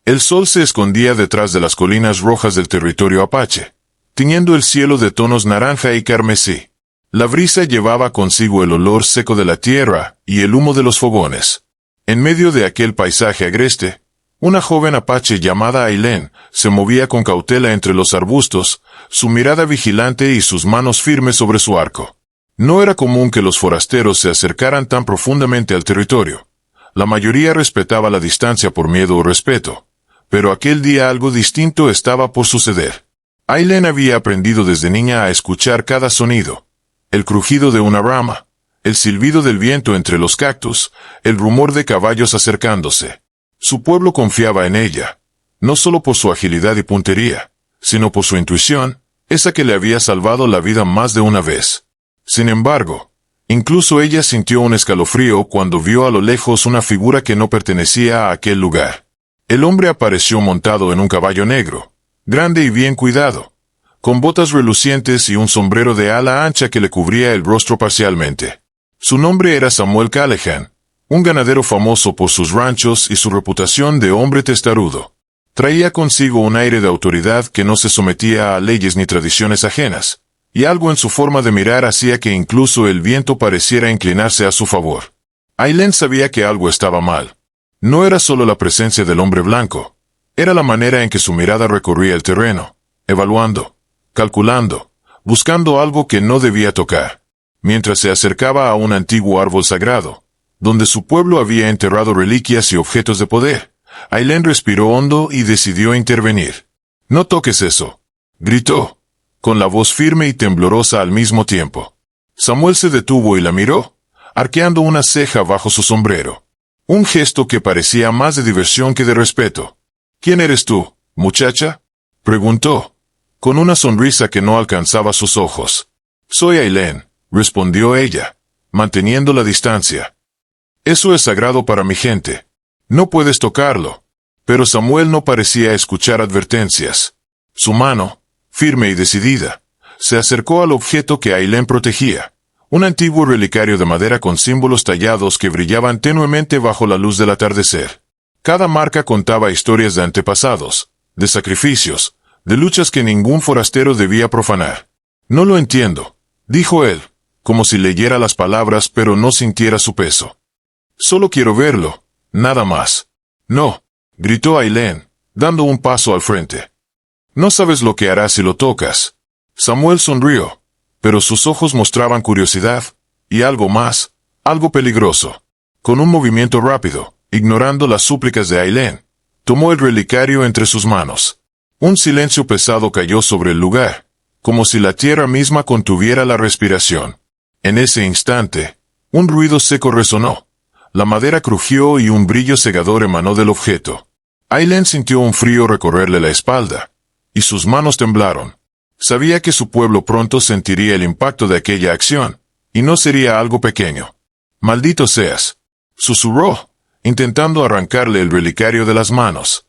El sol se escondía detrás de las colinas rojas del territorio apache, tiñendo el cielo de tonos naranja y carmesí. La brisa llevaba consigo el olor seco de la tierra y el humo de los fogones. En medio de aquel paisaje agreste, una joven apache llamada Ailén se movía con cautela entre los arbustos, su mirada vigilante y sus manos firmes sobre su arco. No era común que los forasteros se acercaran tan profundamente al territorio. La mayoría respetaba la distancia por miedo o respeto, pero aquel día algo distinto estaba por suceder. Ailén había aprendido desde niña a escuchar cada sonido: el crujido de una rama, el silbido del viento entre los cactus, el rumor de caballos acercándose. Su pueblo confiaba en ella, no solo por su agilidad y puntería, sino por su intuición, esa que le había salvado la vida más de una vez. Sin embargo, incluso ella sintió un escalofrío cuando vio a lo lejos una figura que no pertenecía a aquel lugar. El hombre apareció montado en un caballo negro, grande y bien cuidado, con botas relucientes y un sombrero de ala ancha que le cubría el rostro parcialmente. Su nombre era Samuel Callahan, un ganadero famoso por sus ranchos y su reputación de hombre testarudo. Traía consigo un aire de autoridad que no se sometía a leyes ni tradiciones ajenas, y algo en su forma de mirar hacía que incluso el viento pareciera inclinarse a su favor. Ailén sabía que algo estaba mal. No era solo la presencia del hombre blanco, era la manera en que su mirada recorría el terreno, evaluando, calculando, buscando algo que no debía tocar. Mientras se acercaba a un antiguo árbol sagrado, donde su pueblo había enterrado reliquias y objetos de poder, Ailén respiró hondo y decidió intervenir. «No toques eso», gritó, con la voz firme y temblorosa al mismo tiempo. Samuel se detuvo y la miró, arqueando una ceja bajo su sombrero. Un gesto que parecía más de diversión que de respeto. «¿Quién eres tú, muchacha?», preguntó, con una sonrisa que no alcanzaba sus ojos. «Soy Ailén», respondió ella, manteniendo la distancia. «Eso es sagrado para mi gente. No puedes tocarlo». Pero Samuel no parecía escuchar advertencias. Su mano, firme y decidida, se acercó al objeto que Ailén protegía, un antiguo relicario de madera con símbolos tallados que brillaban tenuemente bajo la luz del atardecer. Cada marca contaba historias de antepasados, de sacrificios, de luchas que ningún forastero debía profanar. «No lo entiendo», dijo él, como si leyera las palabras pero no sintiera su peso. «Solo quiero verlo, nada más». «No», gritó Ailén, dando un paso al frente. «No sabes lo que harás si lo tocas». Samuel sonrió, pero sus ojos mostraban curiosidad, y algo más, algo peligroso. Con un movimiento rápido, ignorando las súplicas de Ailén, tomó el relicario entre sus manos. Un silencio pesado cayó sobre el lugar, como si la tierra misma contuviera la respiración. En ese instante, un ruido seco resonó. La madera crujió y un brillo cegador emanó del objeto. Ailén sintió un frío recorrerle la espalda, y sus manos temblaron. Sabía que su pueblo pronto sentiría el impacto de aquella acción, y no sería algo pequeño. «Maldito seas», susurró, intentando arrancarle el relicario de las manos.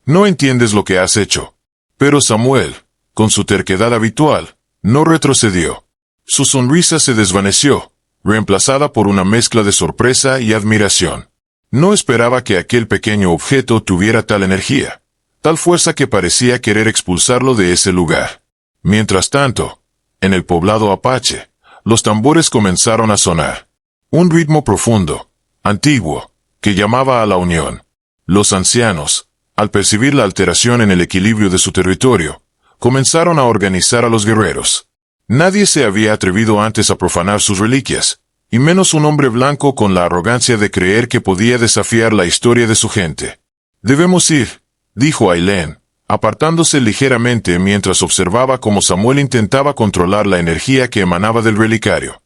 «No entiendes lo que has hecho». Pero Samuel, con su terquedad habitual, no retrocedió. Su sonrisa se desvaneció, reemplazada por una mezcla de sorpresa y admiración. No esperaba que aquel pequeño objeto tuviera tal energía, tal fuerza que parecía querer expulsarlo de ese lugar. Mientras tanto, en el poblado apache, los tambores comenzaron a sonar. Un ritmo profundo, antiguo, que llamaba a la unión. Los ancianos, al percibir la alteración en el equilibrio de su territorio, comenzaron a organizar a los guerreros. Nadie se había atrevido antes a profanar sus reliquias, y menos un hombre blanco con la arrogancia de creer que podía desafiar la historia de su gente. «Debemos ir», dijo Ailén, apartándose ligeramente mientras observaba cómo Samuel intentaba controlar la energía que emanaba del relicario.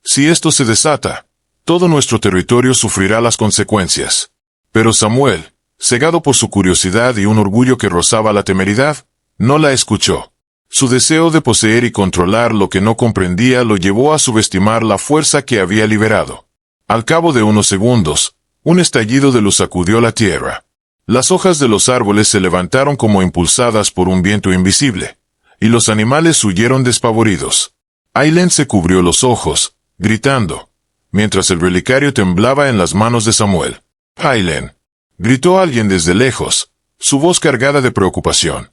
«Si esto se desata, todo nuestro territorio sufrirá las consecuencias». Pero Samuel, cegado por su curiosidad y un orgullo que rozaba la temeridad, no la escuchó. Su deseo de poseer y controlar lo que no comprendía lo llevó a subestimar la fuerza que había liberado. Al cabo de unos segundos, un estallido de luz sacudió la tierra. Las hojas de los árboles se levantaron como impulsadas por un viento invisible, y los animales huyeron despavoridos. Ailén se cubrió los ojos, gritando, mientras el relicario temblaba en las manos de Samuel. «Ailén», Gritó alguien desde lejos, su voz cargada de preocupación.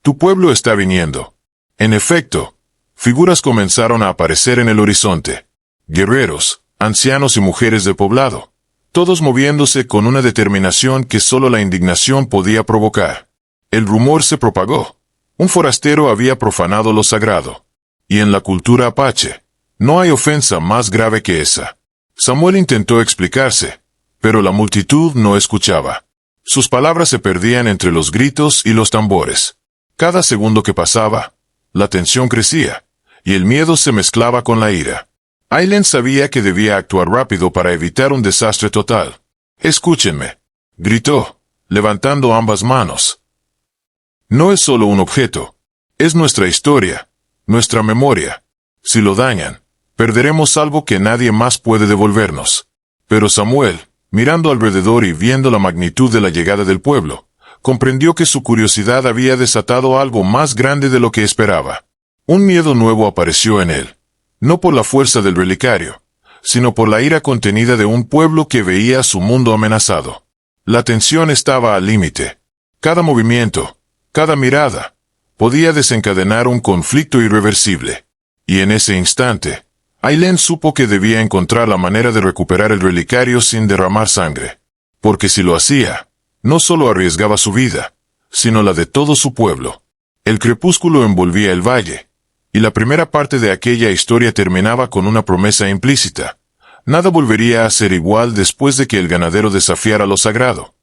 Tu pueblo está viniendo. En efecto, figuras comenzaron a aparecer en el horizonte. Guerreros, ancianos y mujeres del poblado, todos moviéndose con una determinación que solo la indignación podía provocar. El rumor se propagó. Un forastero había profanado lo sagrado. Y en la cultura apache, no hay ofensa más grave que esa. Samuel intentó explicarse, pero la multitud no escuchaba. Sus palabras se perdían entre los gritos y los tambores. Cada segundo que pasaba, la tensión crecía, y el miedo se mezclaba con la ira. Aylin sabía que debía actuar rápido para evitar un desastre total. «Escúchenme», gritó, levantando ambas manos. «No es solo un objeto, es nuestra historia, nuestra memoria. Si lo dañan, perderemos algo que nadie más puede devolvernos». Pero Samuel, mirando alrededor y viendo la magnitud de la llegada del pueblo, comprendió que su curiosidad había desatado algo más grande de lo que esperaba. Un miedo nuevo apareció en él, no por la fuerza del relicario, sino por la ira contenida de un pueblo que veía su mundo amenazado. La tensión estaba al límite. Cada movimiento, cada mirada, podía desencadenar un conflicto irreversible. Y en ese instante, Aylin supo que debía encontrar la manera de recuperar el relicario sin derramar sangre. Porque si lo hacía, no solo arriesgaba su vida, sino la de todo su pueblo. El crepúsculo envolvía el valle, y la primera parte de aquella historia terminaba con una promesa implícita. Nada volvería a ser igual después de que el ganadero desafiara lo sagrado.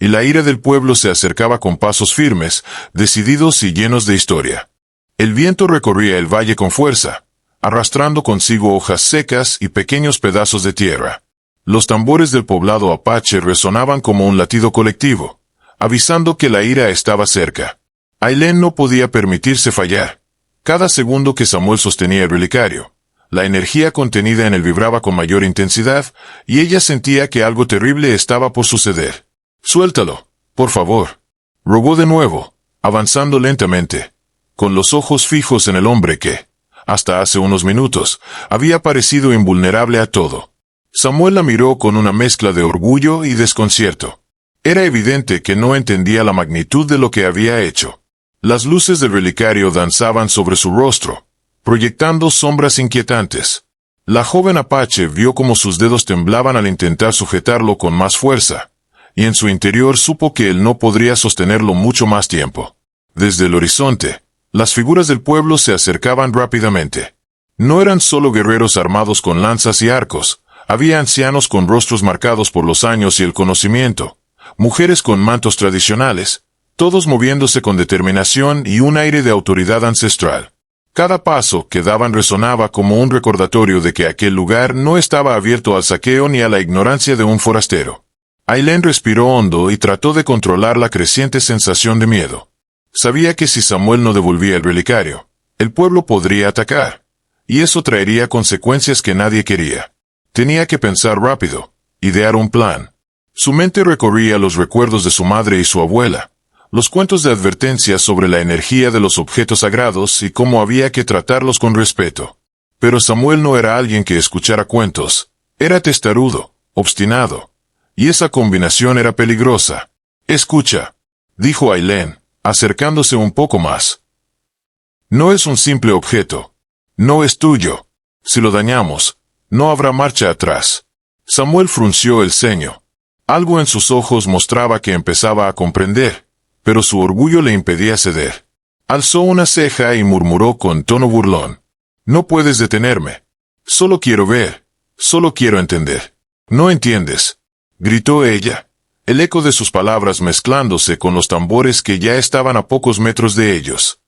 Y la ira del pueblo se acercaba con pasos firmes, decididos y llenos de historia. El viento recorría el valle con fuerza, arrastrando consigo hojas secas y pequeños pedazos de tierra. Los tambores del poblado apache resonaban como un latido colectivo, avisando que la ira estaba cerca. Aylin no podía permitirse fallar. Cada segundo que Samuel sostenía el relicario, la energía contenida en él vibraba con mayor intensidad, y ella sentía que algo terrible estaba por suceder. «Suéltalo, por favor», rogó de nuevo, avanzando lentamente, con los ojos fijos en el hombre que, hasta hace unos minutos, había parecido invulnerable a todo. Samuel la miró con una mezcla de orgullo y desconcierto. Era evidente que no entendía la magnitud de lo que había hecho. Las luces del relicario danzaban sobre su rostro, proyectando sombras inquietantes. La joven apache vio cómo sus dedos temblaban al intentar sujetarlo con más fuerza, y en su interior supo que él no podría sostenerlo mucho más tiempo. Desde el horizonte, las figuras del pueblo se acercaban rápidamente. No eran solo guerreros armados con lanzas y arcos, había ancianos con rostros marcados por los años y el conocimiento, mujeres con mantos tradicionales, todos moviéndose con determinación y un aire de autoridad ancestral. Cada paso que daban resonaba como un recordatorio de que aquel lugar no estaba abierto al saqueo ni a la ignorancia de un forastero. Aylin respiró hondo y trató de controlar la creciente sensación de miedo. Sabía que si Samuel no devolvía el relicario, el pueblo podría atacar, y eso traería consecuencias que nadie quería. Tenía que pensar rápido, idear un plan. Su mente recorría los recuerdos de su madre y su abuela, los cuentos de advertencia sobre la energía de los objetos sagrados y cómo había que tratarlos con respeto. Pero Samuel no era alguien que escuchara cuentos. Era testarudo, obstinado, y esa combinación era peligrosa. «Escucha», dijo Aylin, acercándose un poco más. «No es un simple objeto. No es tuyo. Si lo dañamos, no habrá marcha atrás». Samuel frunció el ceño. Algo en sus ojos mostraba que empezaba a comprender, pero su orgullo le impedía ceder. Alzó una ceja y murmuró con tono burlón. «No puedes detenerme. Solo quiero ver. Solo quiero entender». «¿No entiendes?», gritó ella, el eco de sus palabras mezclándose con los tambores que ya estaban a pocos metros de ellos.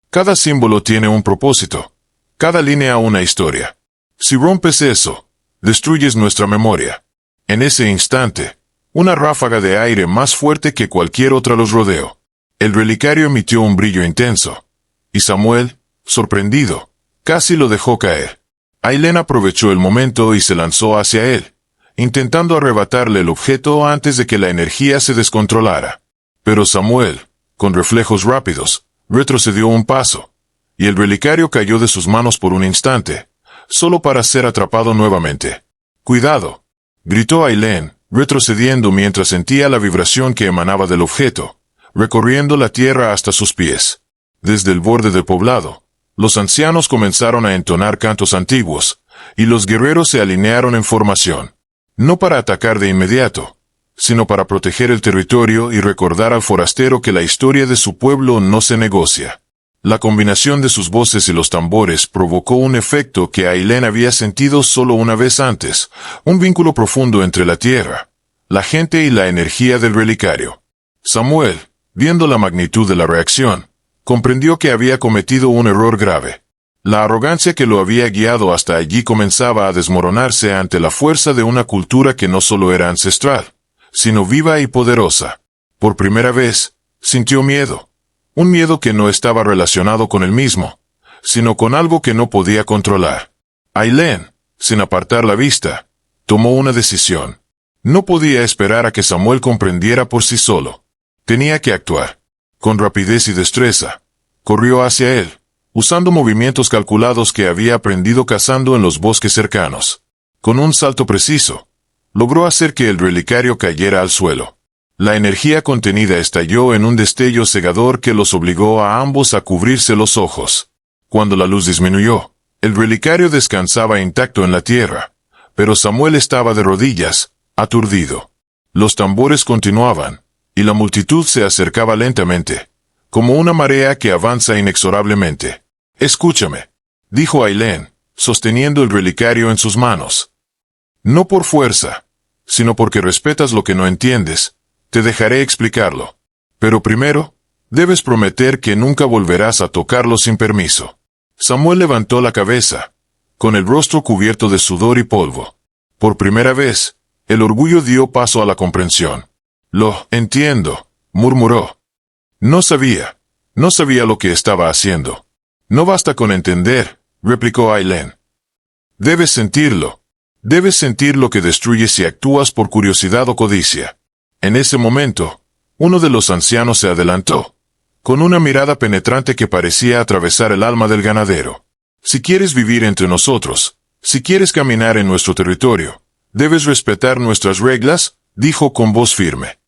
«Cada símbolo tiene un propósito. Cada línea una historia. Si rompes eso, destruyes nuestra memoria». En ese instante, una ráfaga de aire más fuerte que cualquier otra los rodeó. El relicario emitió un brillo intenso, y Samuel, sorprendido, casi lo dejó caer. Aylin aprovechó el momento y se lanzó hacia él, intentando arrebatarle el objeto antes de que la energía se descontrolara. Pero Samuel, con reflejos rápidos, retrocedió un paso, y el relicario cayó de sus manos por un instante, solo para ser atrapado nuevamente. «Cuidado», gritó Aylin, retrocediendo mientras sentía la vibración que emanaba del objeto, recorriendo la tierra hasta sus pies. Desde el borde del poblado, los ancianos comenzaron a entonar cantos antiguos, y los guerreros se alinearon en formación. No para atacar de inmediato, sino para proteger el territorio y recordar al forastero que la historia de su pueblo no se negocia. La combinación de sus voces y los tambores provocó un efecto que Ailén había sentido solo una vez antes, un vínculo profundo entre la tierra, la gente y la energía del relicario. Samuel, viendo la magnitud de la reacción, comprendió que había cometido un error grave. La arrogancia que lo había guiado hasta allí comenzaba a desmoronarse ante la fuerza de una cultura que no solo era ancestral, sino viva y poderosa. Por primera vez, sintió miedo. Un miedo que no estaba relacionado con él mismo, sino con algo que no podía controlar. Ailén, sin apartar la vista, tomó una decisión. No podía esperar a que Samuel comprendiera por sí solo. Tenía que actuar. Con rapidez y destreza, corrió hacia él, usando movimientos calculados que había aprendido cazando en los bosques cercanos. Con un salto preciso, logró hacer que el relicario cayera al suelo. La energía contenida estalló en un destello cegador que los obligó a ambos a cubrirse los ojos. Cuando la luz disminuyó, el relicario descansaba intacto en la tierra, pero Samuel estaba de rodillas, aturdido. Los tambores continuaban, y la multitud se acercaba lentamente, como una marea que avanza inexorablemente. «Escúchame», dijo Ailén, sosteniendo el relicario en sus manos. «No por fuerza, sino porque respetas lo que no entiendes, te dejaré explicarlo. Pero primero, debes prometer que nunca volverás a tocarlo sin permiso». Samuel levantó la cabeza, con el rostro cubierto de sudor y polvo. Por primera vez, el orgullo dio paso a la comprensión. «Lo entiendo», murmuró. No sabía lo que estaba haciendo. «No basta con entender», replicó Ailén. «Debes sentirlo. Debes sentir lo que destruye si actúas por curiosidad o codicia». En ese momento, uno de los ancianos se adelantó, con una mirada penetrante que parecía atravesar el alma del ganadero. «Si quieres vivir entre nosotros, si quieres caminar en nuestro territorio, debes respetar nuestras reglas», dijo con voz firme.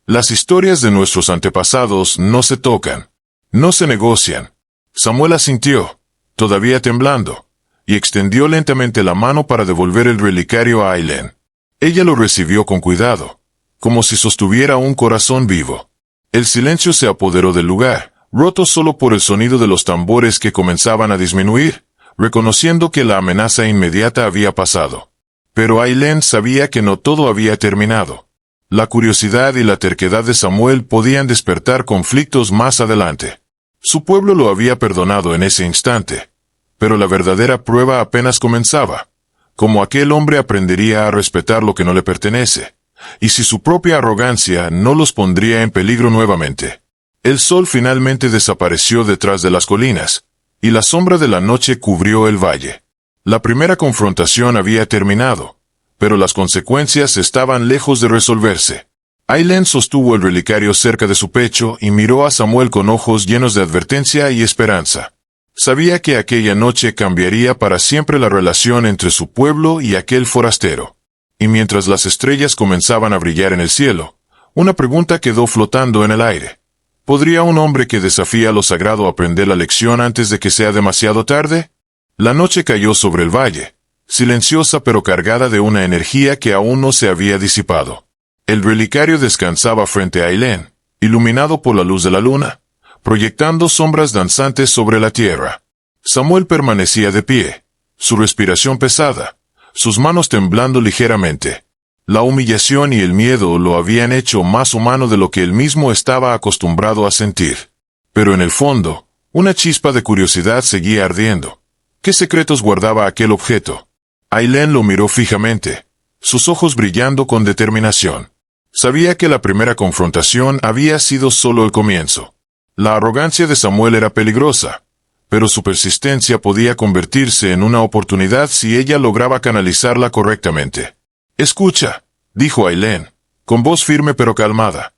«Las historias de nuestros antepasados no se tocan, no se negocian». Samuel asintió, todavía temblando, y extendió lentamente la mano para devolver el relicario a Ailén. Ella lo recibió con cuidado, como si sostuviera un corazón vivo. El silencio se apoderó del lugar, roto solo por el sonido de los tambores que comenzaban a disminuir, reconociendo que la amenaza inmediata había pasado. Pero Ailén sabía que no todo había terminado. La curiosidad y la terquedad de Samuel podían despertar conflictos más adelante. Su pueblo lo había perdonado en ese instante, pero la verdadera prueba apenas comenzaba. Cómo aquel hombre aprendería a respetar lo que no le pertenece, y si su propia arrogancia no los pondría en peligro nuevamente. El sol finalmente desapareció detrás de las colinas, y la sombra de la noche cubrió el valle. La primera confrontación había terminado, pero las consecuencias estaban lejos de resolverse. Ailén sostuvo el relicario cerca de su pecho y miró a Samuel con ojos llenos de advertencia y esperanza. Sabía que aquella noche cambiaría para siempre la relación entre su pueblo y aquel forastero. Y mientras las estrellas comenzaban a brillar en el cielo, una pregunta quedó flotando en el aire. ¿Podría un hombre que desafía lo sagrado aprender la lección antes de que sea demasiado tarde? La noche cayó sobre el valle, silenciosa pero cargada de una energía que aún no se había disipado. El relicario descansaba frente a Ailén, iluminado por la luz de la luna, proyectando sombras danzantes sobre la tierra. Samuel permanecía de pie, su respiración pesada, sus manos temblando ligeramente. La humillación y el miedo lo habían hecho más humano de lo que él mismo estaba acostumbrado a sentir. Pero en el fondo, una chispa de curiosidad seguía ardiendo. ¿Qué secretos guardaba aquel objeto? Ailén lo miró fijamente, sus ojos brillando con determinación. Sabía que la primera confrontación había sido solo el comienzo. La arrogancia de Samuel era peligrosa, pero su persistencia podía convertirse en una oportunidad si ella lograba canalizarla correctamente. «Escucha», dijo Ailén, con voz firme pero calmada.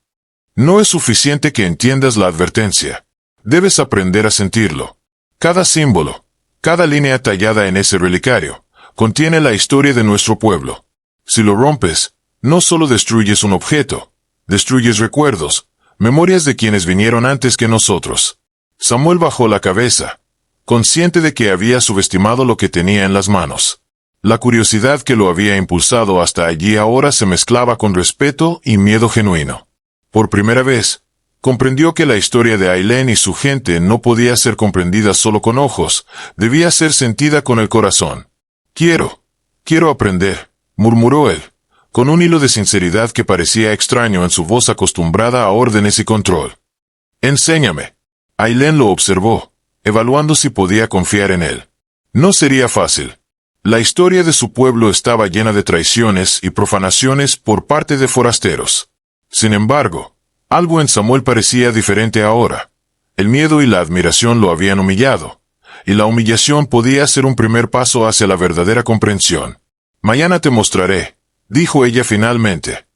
«No es suficiente que entiendas la advertencia. Debes aprender a sentirlo. Cada símbolo, cada línea tallada en ese relicario, contiene la historia de nuestro pueblo. Si lo rompes, No solo destruyes un objeto, destruyes recuerdos, memorias de quienes vinieron antes que nosotros. Samuel bajó la cabeza, consciente de que había subestimado lo que tenía en las manos. La curiosidad que lo había impulsado hasta allí ahora se mezclaba con respeto y miedo genuino. Por primera vez, comprendió que la historia de Ailén y su gente no podía ser comprendida solo con ojos, debía ser sentida con el corazón. Quiero aprender, murmuró él, con un hilo de sinceridad que parecía extraño en su voz acostumbrada a órdenes y control. Enséñame. Ailén lo observó, evaluando si podía confiar en él. No sería fácil. La historia de su pueblo estaba llena de traiciones y profanaciones por parte de forasteros. Sin embargo, algo en Samuel parecía diferente ahora. El miedo y la admiración lo habían humillado, y la humillación podía ser un primer paso hacia la verdadera comprensión. Mañana te mostraré, dijo ella finalmente.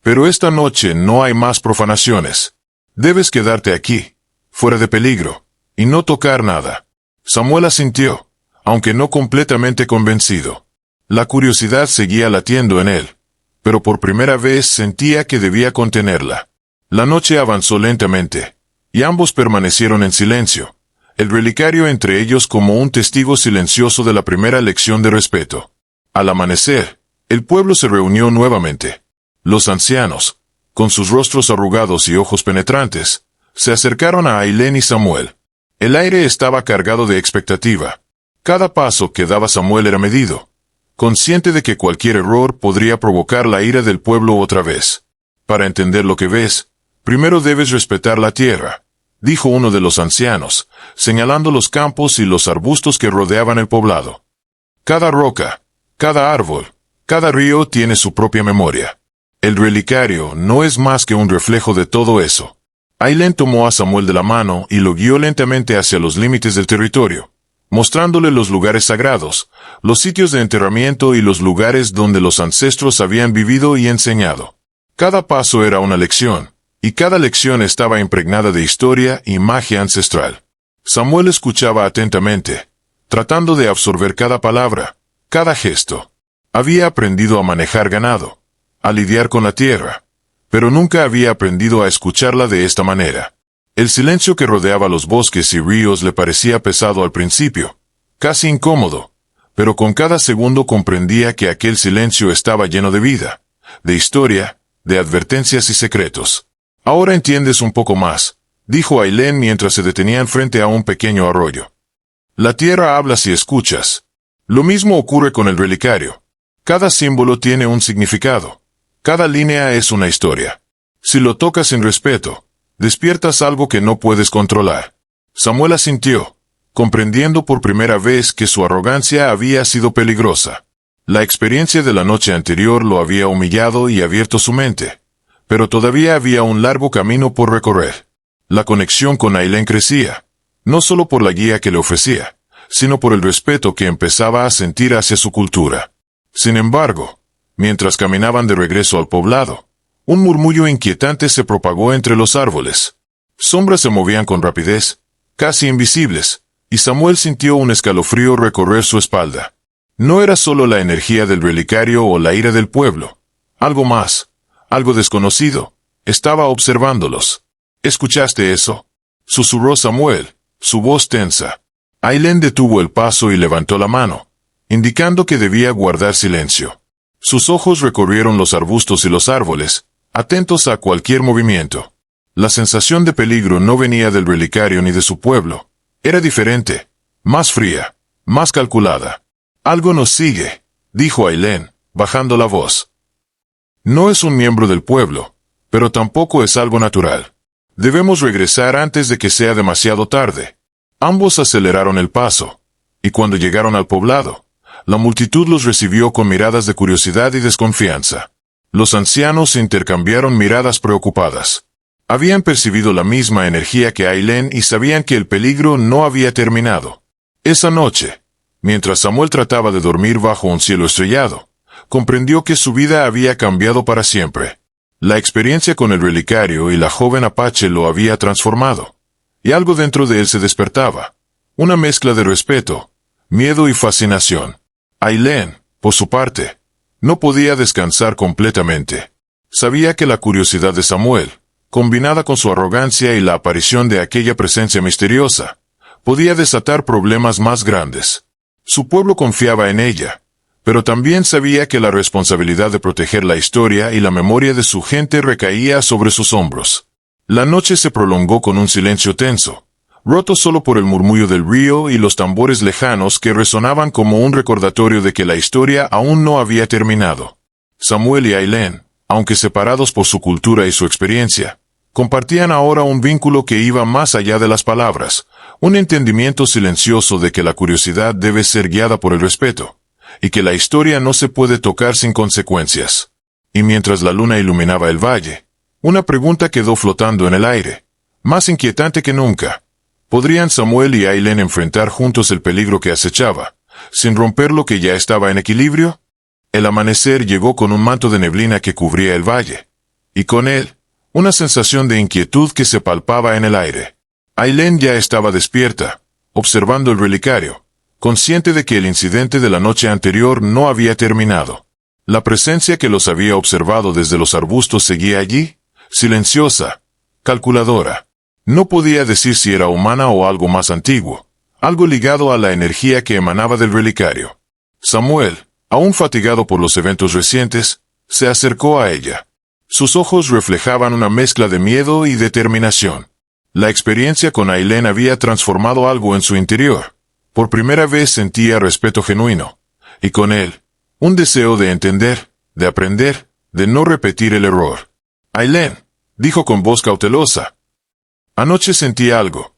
Pero esta noche no hay más profanaciones. Debes quedarte aquí, fuera de peligro, y no tocar nada. Samuel asintió, aunque no completamente convencido. La curiosidad seguía latiendo en él, pero por primera vez sentía que debía contenerla. La noche avanzó lentamente, y ambos permanecieron en silencio, el relicario entre ellos como un testigo silencioso de la primera lección de respeto. Al amanecer, el pueblo se reunió nuevamente. Los ancianos, con sus rostros arrugados y ojos penetrantes, se acercaron a Ailén y Samuel. El aire estaba cargado de expectativa. Cada paso que daba Samuel era medido, consciente de que cualquier error podría provocar la ira del pueblo otra vez. Para entender lo que ves, primero debes respetar la tierra, dijo uno de los ancianos, señalando los campos y los arbustos que rodeaban el poblado. Cada roca, cada árbol, cada río tiene su propia memoria. El relicario no es más que un reflejo de todo eso. Ailén tomó a Samuel de la mano y lo guió lentamente hacia los límites del territorio, mostrándole los lugares sagrados, los sitios de enterramiento y los lugares donde los ancestros habían vivido y enseñado. Cada paso era una lección, y cada lección estaba impregnada de historia y magia ancestral. Samuel escuchaba atentamente, tratando de absorber cada palabra, cada gesto. Había aprendido a manejar ganado, a lidiar con la tierra, pero nunca había aprendido a escucharla de esta manera. El silencio que rodeaba los bosques y ríos le parecía pesado al principio, casi incómodo, pero con cada segundo comprendía que aquel silencio estaba lleno de vida, de historia, de advertencias y secretos. Ahora entiendes un poco más, dijo Ailén mientras se detenían frente a un pequeño arroyo. La tierra habla si escuchas. Lo mismo ocurre con el relicario. Cada símbolo tiene un significado. Cada línea es una historia. Si lo tocas sin respeto, despiertas algo que no puedes controlar. Samuel asintió, comprendiendo por primera vez que su arrogancia había sido peligrosa. La experiencia de la noche anterior lo había humillado y abierto su mente, pero todavía había un largo camino por recorrer. La conexión con Ailén crecía, no solo por la guía que le ofrecía, sino por el respeto que empezaba a sentir hacia su cultura. Sin embargo, mientras caminaban de regreso al poblado, un murmullo inquietante se propagó entre los árboles. Sombras se movían con rapidez, casi invisibles, y Samuel sintió un escalofrío recorrer su espalda. No era solo la energía del relicario o la ira del pueblo. Algo más, algo desconocido, estaba observándolos. ¿Escuchaste eso?, susurró Samuel, su voz tensa. Ailén detuvo el paso y levantó la mano, indicando que debía guardar silencio. Sus ojos recorrieron los arbustos y los árboles, atentos a cualquier movimiento. La sensación de peligro no venía del relicario ni de su pueblo. Era diferente, más fría, más calculada. Algo nos sigue, dijo Ailén, bajando la voz. No es un miembro del pueblo, pero tampoco es algo natural. Debemos regresar antes de que sea demasiado tarde. Ambos aceleraron el paso, y cuando llegaron al poblado, la multitud los recibió con miradas de curiosidad y desconfianza. Los ancianos intercambiaron miradas preocupadas. Habían percibido la misma energía que Ailén y sabían que el peligro no había terminado. Esa noche, mientras Samuel trataba de dormir bajo un cielo estrellado, comprendió que su vida había cambiado para siempre. La experiencia con el relicario y la joven apache lo había transformado, y algo dentro de él se despertaba, una mezcla de respeto, miedo y fascinación. Ailén, por su parte, No podía descansar completamente. Sabía que la curiosidad de Samuel, combinada con su arrogancia y la aparición de aquella presencia misteriosa, podía desatar problemas más grandes. Su pueblo confiaba en ella, pero también sabía que la responsabilidad de proteger la historia y la memoria de su gente recaía sobre sus hombros. La noche se prolongó con un silencio tenso, roto solo por el murmullo del río y los tambores lejanos que resonaban como un recordatorio de que la historia aún no había terminado. Samuel y Ailén, aunque separados por su cultura y su experiencia, compartían ahora un vínculo que iba más allá de las palabras, un entendimiento silencioso de que la curiosidad debe ser guiada por el respeto, y que la historia no se puede tocar sin consecuencias. Y mientras la luna iluminaba el valle, una pregunta quedó flotando en el aire, más inquietante que nunca. ¿Podrían Samuel y Ailén enfrentar juntos el peligro que acechaba, sin romper lo que ya estaba en equilibrio? El amanecer llegó con un manto de neblina que cubría el valle, y con él, una sensación de inquietud que se palpaba en el aire. Ailén ya estaba despierta, observando el relicario, consciente de que el incidente de la noche anterior no había terminado. La presencia que los había observado desde los arbustos seguía allí, silenciosa, calculadora. No podía decir si era humana o algo más antiguo, algo ligado a la energía que emanaba del relicario. Samuel, aún fatigado por los eventos recientes, se acercó a ella. Sus ojos reflejaban una mezcla de miedo y determinación. La experiencia con Ailén había transformado algo en su interior. Por primera vez sentía respeto genuino, y con él, un deseo de entender, de aprender, de no repetir el error. Ailén, dijo con voz cautelosa. Anoche sentí algo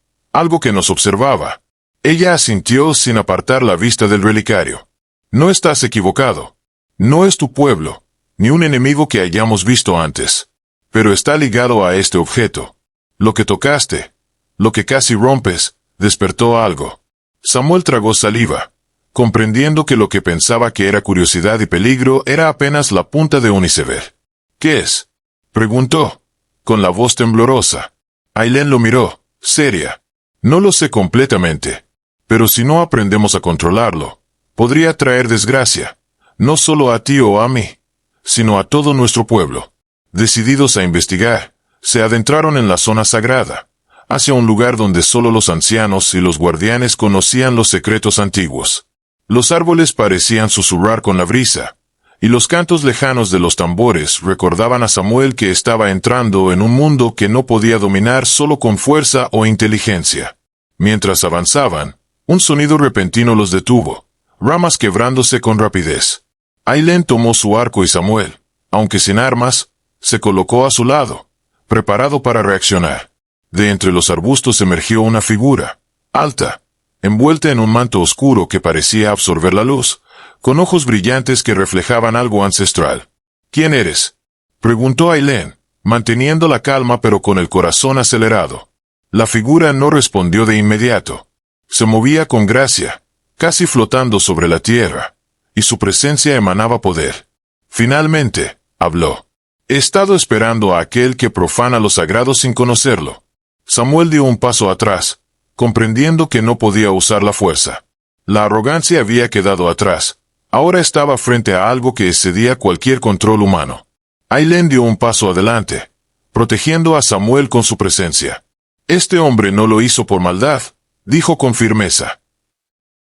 que nos observaba. Ella asintió sin apartar la vista del relicario. No estás equivocado. No es tu pueblo, ni un enemigo que hayamos visto antes. Pero está ligado a este objeto. Lo que tocaste, lo que casi rompes, despertó algo. Samuel tragó saliva, comprendiendo que lo que pensaba que era curiosidad y peligro era apenas la punta de un iceberg. ¿Qué es?, preguntó, con la voz temblorosa. Ailén lo miró, seria. No lo sé completamente, pero si no aprendemos a controlarlo, podría traer desgracia, no solo a ti o a mí, sino a todo nuestro pueblo. Decididos a investigar, se adentraron en la zona sagrada, hacia un lugar donde solo los ancianos y los guardianes conocían los secretos antiguos. Los árboles parecían susurrar con la brisa, y los cantos lejanos de los tambores recordaban a Samuel que estaba entrando en un mundo que no podía dominar solo con fuerza o inteligencia. Mientras avanzaban, un sonido repentino los detuvo, ramas quebrándose con rapidez. Ailén tomó su arco y Samuel, aunque sin armas, se colocó a su lado, preparado para reaccionar. De entre los arbustos emergió una figura, alta, envuelta en un manto oscuro que parecía absorber la luz, con ojos brillantes que reflejaban algo ancestral. ¿Quién eres?, preguntó Ailén, manteniendo la calma pero con el corazón acelerado. La figura no respondió de inmediato. Se movía con gracia, casi flotando sobre la tierra, y su presencia emanaba poder. Finalmente, habló. He estado esperando a aquel que profana lo sagrado sin conocerlo. Samuel dio un paso atrás, comprendiendo que no podía usar la fuerza. La arrogancia había quedado atrás. Ahora estaba frente a algo que excedía cualquier control humano. Ailén dio un paso adelante, protegiendo a Samuel con su presencia. Este hombre no lo hizo por maldad, dijo con firmeza.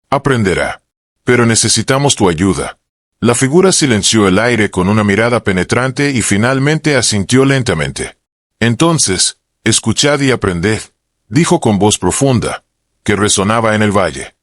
Aprenderá. Pero necesitamos tu ayuda. La figura silenció el aire con una mirada penetrante y finalmente asintió lentamente. Entonces, escuchad y aprended, dijo con voz profunda, que resonaba en el valle.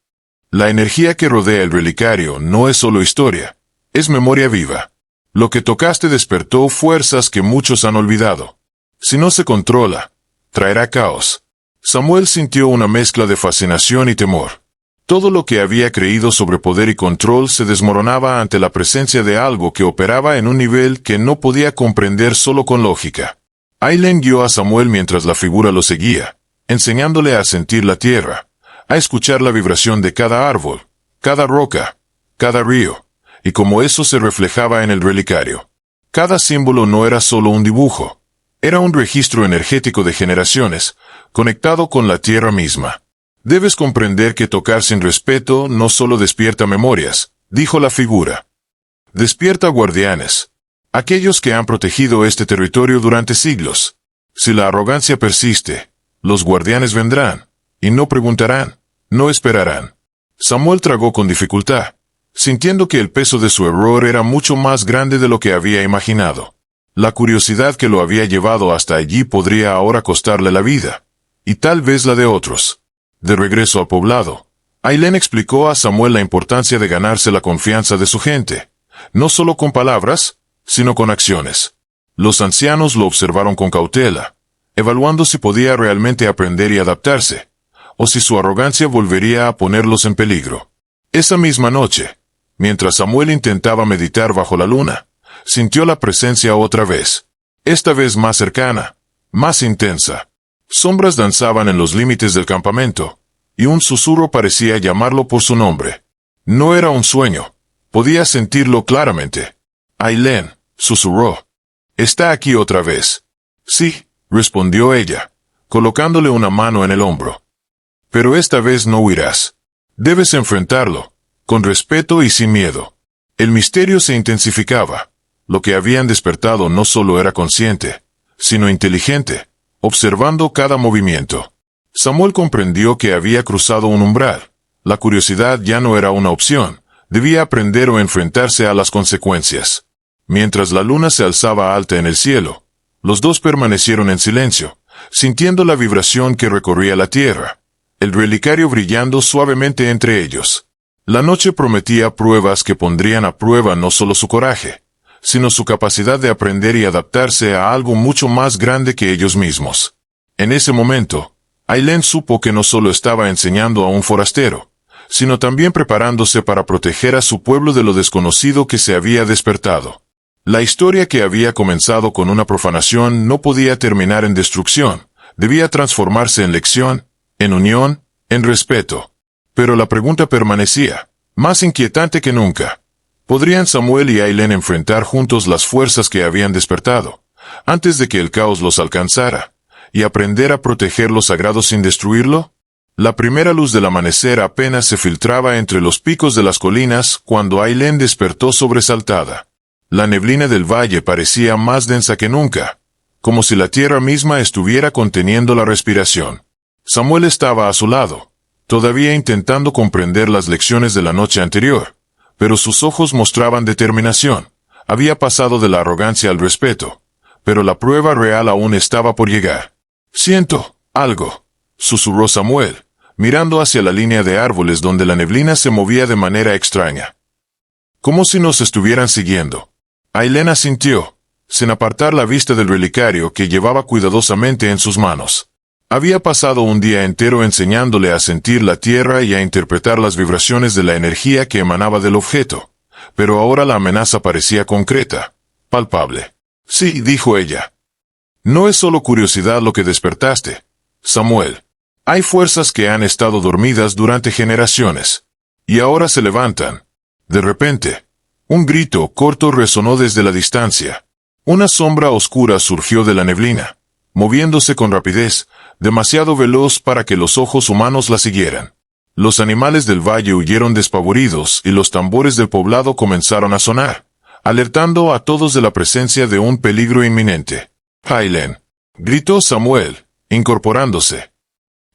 La energía que rodea el relicario no es solo historia, es memoria viva. Lo que tocaste despertó fuerzas que muchos han olvidado. Si no se controla, traerá caos. Samuel sintió una mezcla de fascinación y temor. Todo lo que había creído sobre poder y control se desmoronaba ante la presencia de algo que operaba en un nivel que no podía comprender solo con lógica. Ailén guió a Samuel mientras la figura lo seguía, enseñándole a sentir la tierra, a escuchar la vibración de cada árbol, cada roca, cada río, y cómo eso se reflejaba en el relicario. Cada símbolo no era solo un dibujo, era un registro energético de generaciones, conectado con la tierra misma. Debes comprender que tocar sin respeto no solo despierta memorias, dijo la figura. Despierta, guardianes. Aquellos que han protegido este territorio durante siglos. Si la arrogancia persiste, los guardianes vendrán, y no preguntarán, no esperarán. Samuel tragó con dificultad, sintiendo que el peso de su error era mucho más grande de lo que había imaginado. La curiosidad que lo había llevado hasta allí podría ahora costarle la vida, y tal vez la de otros. De regreso al poblado, Ailén explicó a Samuel la importancia de ganarse la confianza de su gente, no solo con palabras, sino con acciones. Los ancianos lo observaron con cautela, evaluando si podía realmente aprender y adaptarse, o si su arrogancia volvería a ponerlos en peligro. Esa misma noche, mientras Samuel intentaba meditar bajo la luna, sintió la presencia otra vez, esta vez más cercana, más intensa. Sombras danzaban en los límites del campamento, y un susurro parecía llamarlo por su nombre. No era un sueño, podía sentirlo claramente. Ailén, susurró. ¿Está aquí otra vez? Sí, respondió ella, colocándole una mano en el hombro. Pero esta vez no huirás. Debes enfrentarlo, con respeto y sin miedo. El misterio se intensificaba. Lo que habían despertado no solo era consciente, sino inteligente, observando cada movimiento. Samuel comprendió que había cruzado un umbral. La curiosidad ya no era una opción, debía aprender o enfrentarse a las consecuencias. Mientras la luna se alzaba alta en el cielo, los dos permanecieron en silencio, sintiendo la vibración que recorría la tierra, el relicario brillando suavemente entre ellos. La noche prometía pruebas que pondrían a prueba no solo su coraje, sino su capacidad de aprender y adaptarse a algo mucho más grande que ellos mismos. En ese momento, Ailén supo que no solo estaba enseñando a un forastero, sino también preparándose para proteger a su pueblo de lo desconocido que se había despertado. La historia que había comenzado con una profanación no podía terminar en destrucción, debía transformarse en lección, en unión, en respeto. Pero la pregunta permanecía, más inquietante que nunca. ¿Podrían Samuel y Ailén enfrentar juntos las fuerzas que habían despertado, antes de que el caos los alcanzara, y aprender a proteger lo sagrado sin destruirlo? La primera luz del amanecer apenas se filtraba entre los picos de las colinas cuando Ailén despertó sobresaltada. La neblina del valle parecía más densa que nunca, como si la tierra misma estuviera conteniendo la respiración. Samuel estaba a su lado, todavía intentando comprender las lecciones de la noche anterior, pero sus ojos mostraban determinación. Había pasado de la arrogancia al respeto, pero la prueba real aún estaba por llegar. «Siento algo», susurró Samuel, mirando hacia la línea de árboles donde la neblina se movía de manera extraña. Como si nos estuvieran siguiendo. Ailén asintió, sin apartar la vista del relicario que llevaba cuidadosamente en sus manos. Había pasado un día entero enseñándole a sentir la tierra y a interpretar las vibraciones de la energía que emanaba del objeto, pero ahora la amenaza parecía concreta, palpable. «Sí», dijo ella. «No es solo curiosidad lo que despertaste, Samuel. Hay fuerzas que han estado dormidas durante generaciones, y ahora se levantan». De repente, un grito corto resonó desde la distancia. Una sombra oscura surgió de la neblina, moviéndose con rapidez, demasiado veloz para que los ojos humanos la siguieran. Los animales del valle huyeron despavoridos y los tambores del poblado comenzaron a sonar, alertando a todos de la presencia de un peligro inminente. «Ailén», gritó Samuel, incorporándose.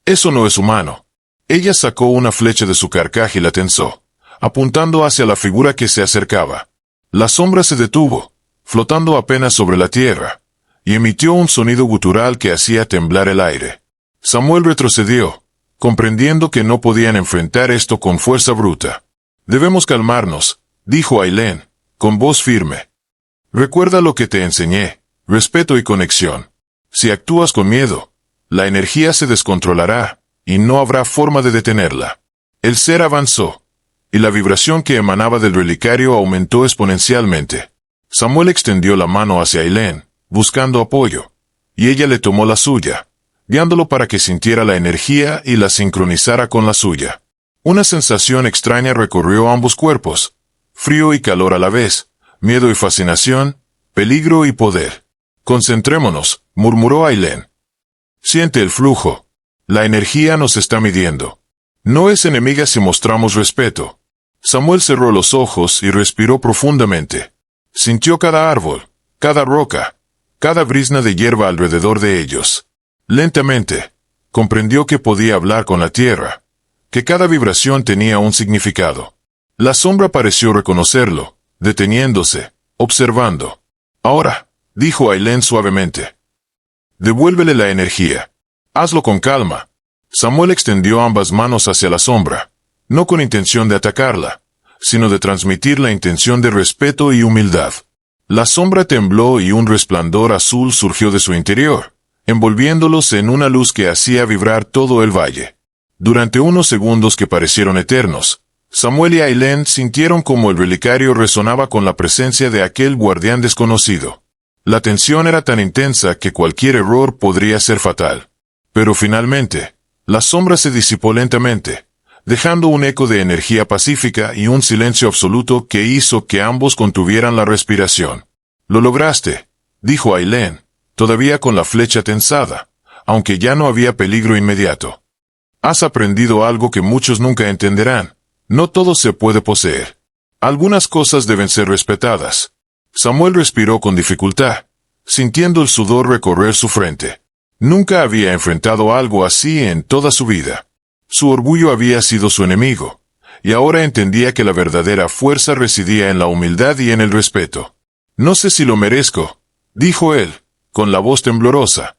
«Eso no es humano». Ella sacó una flecha de su carcaj y la tensó, apuntando hacia la figura que se acercaba. La sombra se detuvo, flotando apenas sobre la tierra, y emitió un sonido gutural que hacía temblar el aire. Samuel retrocedió, comprendiendo que no podían enfrentar esto con fuerza bruta. «Debemos calmarnos», dijo Ailén, con voz firme. «Recuerda lo que te enseñé, respeto y conexión. Si actúas con miedo, la energía se descontrolará, y no habrá forma de detenerla». El ser avanzó, y la vibración que emanaba del relicario aumentó exponencialmente. Samuel extendió la mano hacia Ailén, buscando apoyo, y ella le tomó la suya, guiándolo para que sintiera la energía y la sincronizara con la suya. Una sensación extraña recorrió ambos cuerpos, frío y calor a la vez, miedo y fascinación, peligro y poder. «Concentrémonos», murmuró Ailén. «Siente el flujo. La energía nos está midiendo. No es enemiga si mostramos respeto. Samuel cerró los ojos y respiró profundamente. Sintió cada árbol, cada roca, cada brizna de hierba alrededor de ellos. Lentamente, comprendió que podía hablar con la tierra, que cada vibración tenía un significado. La sombra pareció reconocerlo, deteniéndose, observando. Ahora, dijo Ailén suavemente. Devuélvele la energía. Hazlo con calma. Samuel extendió ambas manos hacia la sombra, no con intención de atacarla, sino de transmitir la intención de respeto y humildad. La sombra tembló y un resplandor azul surgió de su interior, envolviéndolos en una luz que hacía vibrar todo el valle. Durante unos segundos que parecieron eternos, Samuel y Ailén sintieron como el relicario resonaba con la presencia de aquel guardián desconocido. La tensión era tan intensa que cualquier error podría ser fatal. Pero finalmente, la sombra se disipó lentamente, dejando un eco de energía pacífica y un silencio absoluto que hizo que ambos contuvieran la respiración. «Lo lograste», dijo Ailén, todavía con la flecha tensada, aunque ya no había peligro inmediato. «Has aprendido algo que muchos nunca entenderán. No todo se puede poseer. Algunas cosas deben ser respetadas». Samuel respiró con dificultad, sintiendo el sudor recorrer su frente. Nunca había enfrentado algo así en toda su vida. Su orgullo había sido su enemigo, y ahora entendía que la verdadera fuerza residía en la humildad y en el respeto. «No sé si lo merezco», dijo él, con la voz temblorosa.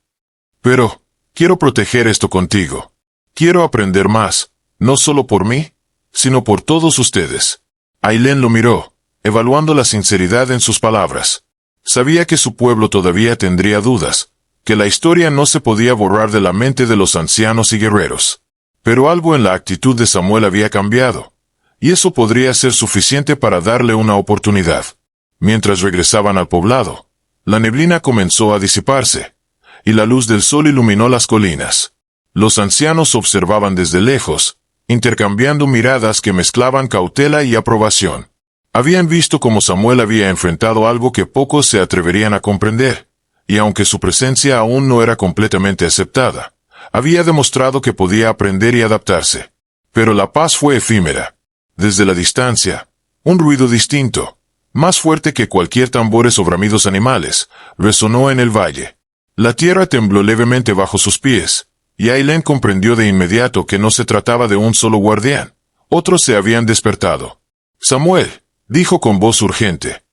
«Pero, quiero proteger esto contigo. Quiero aprender más, no solo por mí, sino por todos ustedes». Ailén lo miró, evaluando la sinceridad en sus palabras. Sabía que su pueblo todavía tendría dudas, que la historia no se podía borrar de la mente de los ancianos y guerreros. Pero algo en la actitud de Samuel había cambiado, y eso podría ser suficiente para darle una oportunidad. Mientras regresaban al poblado, la neblina comenzó a disiparse, y la luz del sol iluminó las colinas. Los ancianos observaban desde lejos, intercambiando miradas que mezclaban cautela y aprobación. Habían visto cómo Samuel había enfrentado algo que pocos se atreverían a comprender, y aunque su presencia aún no era completamente aceptada, había demostrado que podía aprender y adaptarse. Pero la paz fue efímera. Desde la distancia, un ruido distinto, más fuerte que cualquier tambores o bramidos animales, resonó en el valle. La tierra tembló levemente bajo sus pies, y Ailén comprendió de inmediato que no se trataba de un solo guardián. Otros se habían despertado. «Samuel», dijo con voz urgente.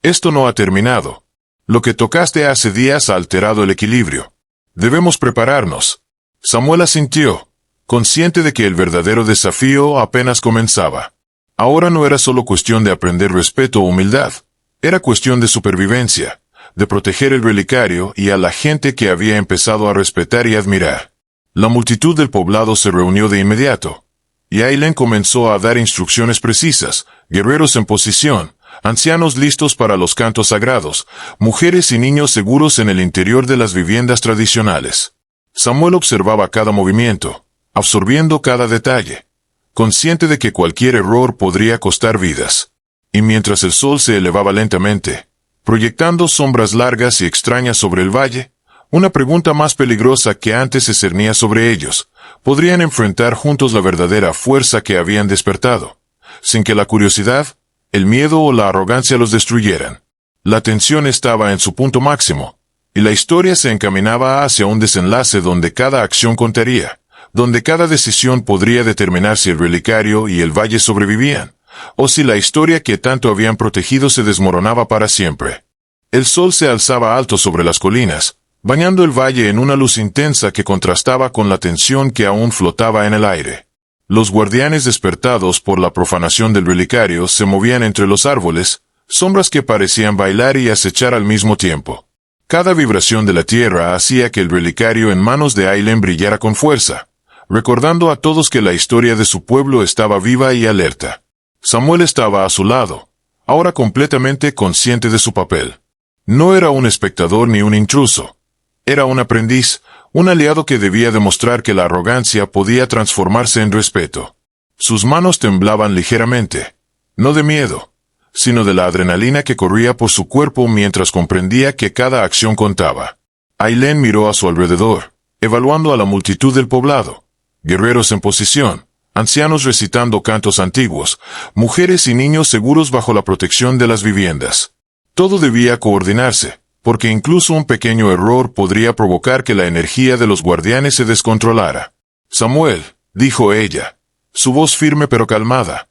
«Esto no ha terminado. Lo que tocaste hace días ha alterado el equilibrio. Debemos prepararnos». Samuel asintió, consciente de que el verdadero desafío apenas comenzaba. Ahora no era solo cuestión de aprender respeto o humildad. Era cuestión de supervivencia, de proteger el relicario y a la gente que había empezado a respetar y admirar. La multitud del poblado se reunió de inmediato, y Ailén comenzó a dar instrucciones precisas: guerreros en posición, ancianos listos para los cantos sagrados, mujeres y niños seguros en el interior de las viviendas tradicionales. Samuel observaba cada movimiento, absorbiendo cada detalle, consciente de que cualquier error podría costar vidas. Y mientras el sol se elevaba lentamente, proyectando sombras largas y extrañas sobre el valle, una pregunta más peligrosa que antes se cernía sobre ellos: ¿podrían enfrentar juntos la verdadera fuerza que habían despertado, sin que la curiosidad, el miedo o la arrogancia los destruyeran? La tensión estaba en su punto máximo, y la historia se encaminaba hacia un desenlace donde cada acción contaría, donde cada decisión podría determinar si el relicario y el valle sobrevivían, o si la historia que tanto habían protegido se desmoronaba para siempre. El sol se alzaba alto sobre las colinas, bañando el valle en una luz intensa que contrastaba con la tensión que aún flotaba en el aire. Los guardianes despertados por la profanación del relicario se movían entre los árboles, sombras que parecían bailar y acechar al mismo tiempo. Cada vibración de la tierra hacía que el relicario en manos de Ailén brillara con fuerza, recordando a todos que la historia de su pueblo estaba viva y alerta. Samuel estaba a su lado, ahora completamente consciente de su papel. No era un espectador ni un intruso. Era un aprendiz, un aliado que debía demostrar que la arrogancia podía transformarse en respeto. Sus manos temblaban ligeramente, no de miedo, sino de la adrenalina que corría por su cuerpo mientras comprendía que cada acción contaba. Ailén miró a su alrededor, evaluando a la multitud del poblado. Guerreros en posición, ancianos recitando cantos antiguos, mujeres y niños seguros bajo la protección de las viviendas. Todo debía coordinarse, porque incluso un pequeño error podría provocar que la energía de los guardianes se descontrolara. Samuel, dijo ella, su voz firme pero calmada.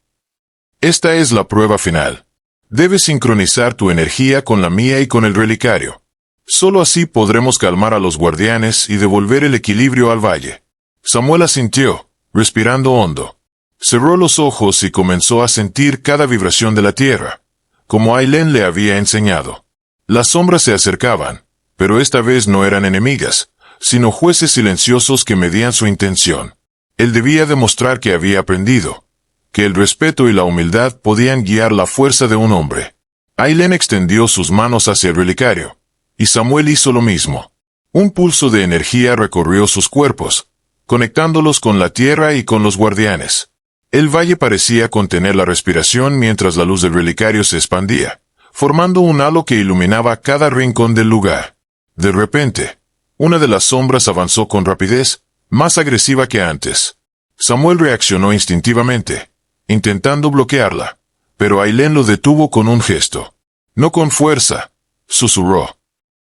Esta es la prueba final. Debes sincronizar tu energía con la mía y con el relicario. Solo así podremos calmar a los guardianes y devolver el equilibrio al valle. Samuel asintió, respirando hondo. Cerró los ojos y comenzó a sentir cada vibración de la tierra, como Ailén le había enseñado. Las sombras se acercaban, pero esta vez no eran enemigas, sino jueces silenciosos que medían su intención. Él debía demostrar que había aprendido, que el respeto y la humildad podían guiar la fuerza de un hombre. Ailén extendió sus manos hacia el relicario, y Samuel hizo lo mismo. Un pulso de energía recorrió sus cuerpos, conectándolos con la tierra y con los guardianes. El valle parecía contener la respiración mientras la luz del relicario se expandía, formando un halo que iluminaba cada rincón del lugar. De repente, una de las sombras avanzó con rapidez, más agresiva que antes. Samuel reaccionó instintivamente, intentando bloquearla, pero Ailén lo detuvo con un gesto. No con fuerza, susurró.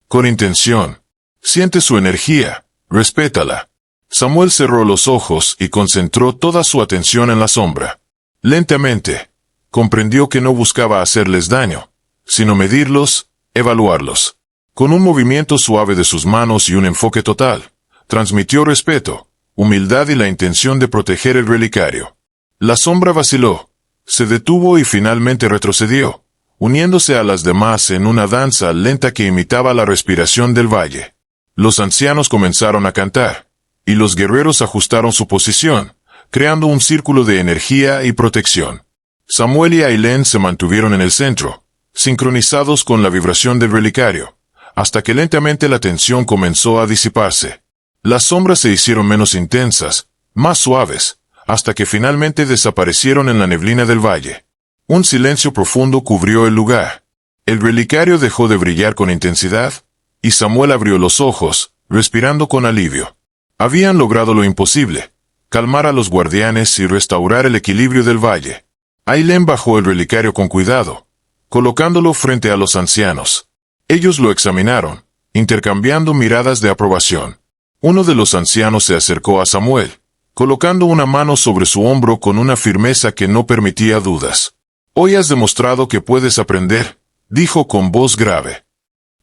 Con intención. Siente su energía, respétala. Samuel cerró los ojos y concentró toda su atención en la sombra. Lentamente, comprendió que no buscaba hacerles daño, sino medirlos, evaluarlos. Con un movimiento suave de sus manos y un enfoque total, transmitió respeto, humildad y la intención de proteger el relicario. La sombra vaciló, se detuvo y finalmente retrocedió, uniéndose a las demás en una danza lenta que imitaba la respiración del valle. Los ancianos comenzaron a cantar, y los guerreros ajustaron su posición, creando un círculo de energía y protección. Samuel y Ailén se mantuvieron en el centro, sincronizados con la vibración del relicario, hasta que lentamente la tensión comenzó a disiparse. Las sombras se hicieron menos intensas, más suaves, hasta que finalmente desaparecieron en la neblina del valle. Un silencio profundo cubrió el lugar. El relicario dejó de brillar con intensidad, y Samuel abrió los ojos, respirando con alivio. Habían logrado lo imposible, calmar a los guardianes y restaurar el equilibrio del valle. Ailén bajó el relicario con cuidado, colocándolo frente a los ancianos. Ellos lo examinaron, intercambiando miradas de aprobación. Uno de los ancianos se acercó a Samuel, colocando una mano sobre su hombro con una firmeza que no permitía dudas. «Hoy has demostrado que puedes aprender», dijo con voz grave.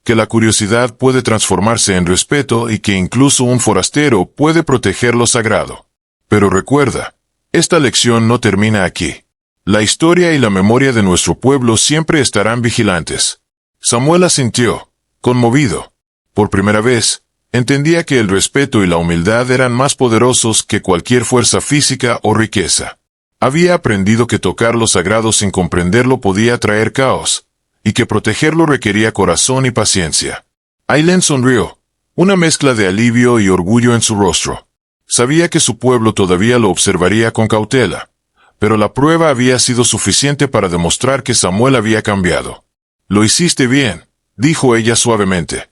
«Que la curiosidad puede transformarse en respeto y que incluso un forastero puede proteger lo sagrado. Pero recuerda, esta lección no termina aquí. La historia y la memoria de nuestro pueblo siempre estarán vigilantes». Samuel asintió, conmovido. Por primera vez, entendía que el respeto y la humildad eran más poderosos que cualquier fuerza física o riqueza. Había aprendido que tocar lo sagrado sin comprenderlo podía traer caos, y que protegerlo requería corazón y paciencia. Ailén sonrió, una mezcla de alivio y orgullo en su rostro. Sabía que su pueblo todavía lo observaría con cautela, pero la prueba había sido suficiente para demostrar que Samuel había cambiado. «Lo hiciste bien», dijo ella suavemente.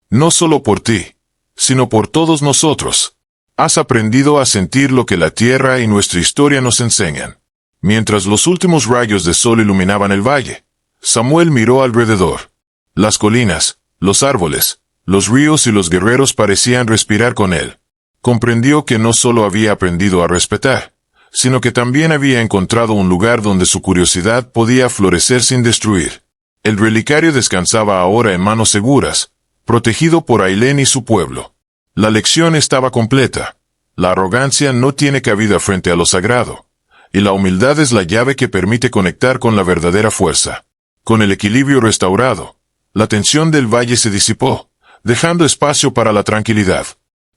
«No solo por ti, sino por todos nosotros. Has aprendido a sentir lo que la tierra y nuestra historia nos enseñan». Mientras los últimos rayos de sol iluminaban el valle, Samuel miró alrededor. Las colinas, los árboles, los ríos y los guerreros parecían respirar con él. Comprendió que no solo había aprendido a respetar, sino que también había encontrado un lugar donde su curiosidad podía florecer sin destruir. El relicario descansaba ahora en manos seguras, protegido por Ailén y su pueblo. La lección estaba completa. La arrogancia no tiene cabida frente a lo sagrado, y la humildad es la llave que permite conectar con la verdadera fuerza. Con el equilibrio restaurado, la tensión del valle se disipó, dejando espacio para la tranquilidad.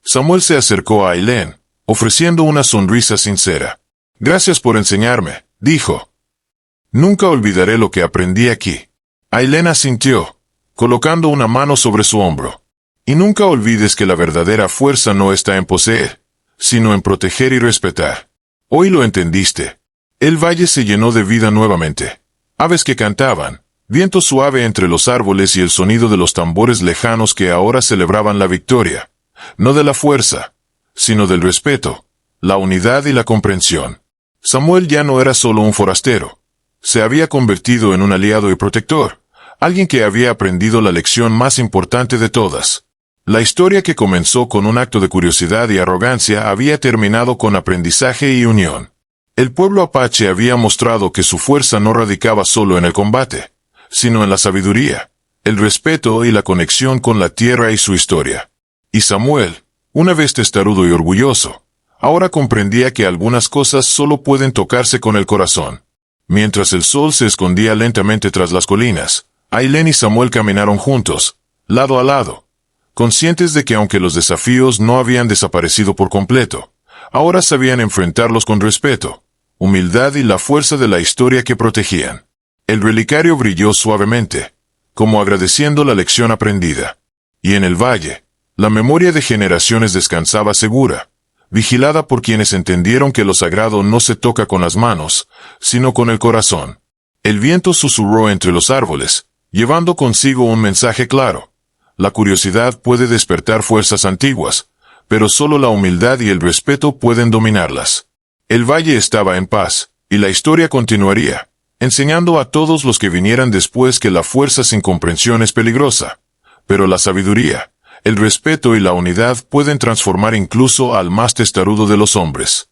Samuel se acercó a Ailén, ofreciendo una sonrisa sincera. «Gracias por enseñarme», dijo. «Nunca olvidaré lo que aprendí aquí». Ailén asintió, colocando una mano sobre su hombro. «Y nunca olvides que la verdadera fuerza no está en poseer, sino en proteger y respetar. Hoy lo entendiste». El valle se llenó de vida nuevamente. Aves que cantaban, viento suave entre los árboles y el sonido de los tambores lejanos que ahora celebraban la victoria, no de la fuerza, sino del respeto, la unidad y la comprensión. Samuel ya no era solo un forastero. Se había convertido en un aliado y protector, alguien que había aprendido la lección más importante de todas. La historia que comenzó con un acto de curiosidad y arrogancia había terminado con aprendizaje y unión. El pueblo apache había mostrado que su fuerza no radicaba solo en el combate, sino en la sabiduría, el respeto y la conexión con la tierra y su historia. Y Samuel, una vez testarudo y orgulloso, ahora comprendía que algunas cosas solo pueden tocarse con el corazón. Mientras el sol se escondía lentamente tras las colinas, Ailén y Samuel caminaron juntos, lado a lado, conscientes de que aunque los desafíos no habían desaparecido por completo, ahora sabían enfrentarlos con respeto, humildad y la fuerza de la historia que protegían. El relicario brilló suavemente, como agradeciendo la lección aprendida. Y en el valle, la memoria de generaciones descansaba segura, vigilada por quienes entendieron que lo sagrado no se toca con las manos, sino con el corazón. El viento susurró entre los árboles, llevando consigo un mensaje claro. La curiosidad puede despertar fuerzas antiguas, pero solo la humildad y el respeto pueden dominarlas. El valle estaba en paz, y la historia continuaría, enseñando a todos los que vinieran después que la fuerza sin comprensión es peligrosa. Pero la sabiduría, el respeto y la unidad pueden transformar incluso al más testarudo de los hombres.